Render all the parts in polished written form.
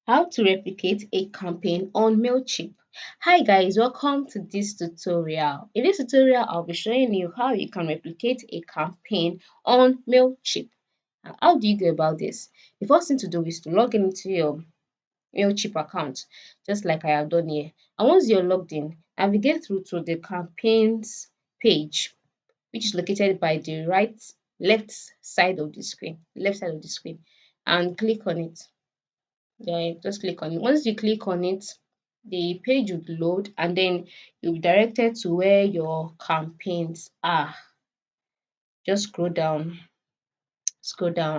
How to replicate a campaign on MailChimp. Hi guys, welcome to this tutorial. In this tutorial, I'll be showing you how you can replicate a campaign on MailChimp. And how do you go about this? The first thing to do is to log into your MailChimp account, just like I have done here. And once you're logged in, navigate through to the campaigns page, which is located by the left side of the screen, and click on it. Yeah, just click on it. Once you click on it, the page would load and then you'll be directed to where your campaigns are. Just scroll down,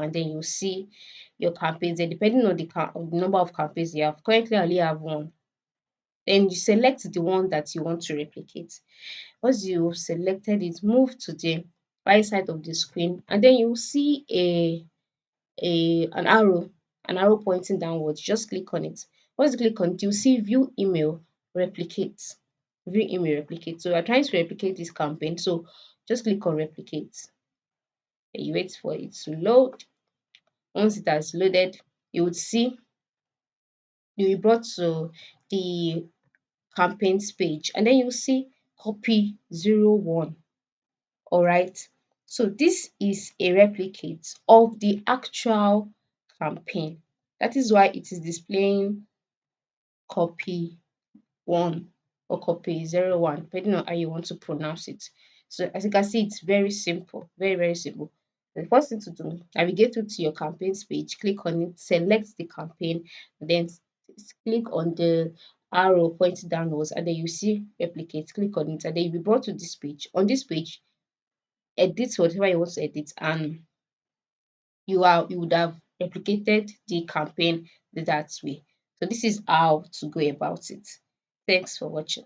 and then you'll see your campaigns there, depending on the number of campaigns you have. Currently, I only have one. Then you select the one that you want to replicate. Once you've selected it, move to the right side of the screen, and then you'll see an arrow pointing downwards. Just click on it. Once you click on it, you'll see view email replicate. View email replicate. So we're trying to replicate this campaign. So just click on replicate. And you wait for it to load. Once it has loaded, you would see you'll be brought to the campaigns page, and then you'll see copy 01. All right. So this is a replicate of the actual campaign. That is why it is displaying copy 1 or copy 01, depending on how you want to pronounce it. So as you can see, it's very simple, very, very simple. The first thing to do, navigate through to your campaigns page, click on it, select the campaign, then click on the arrow pointing downwards, and then you see replicate, click on it, and then you'll be brought to this page. On this page, edit whatever you want to edit, and you would have replicated the campaign that way. So this is how to go about it. Thanks for watching.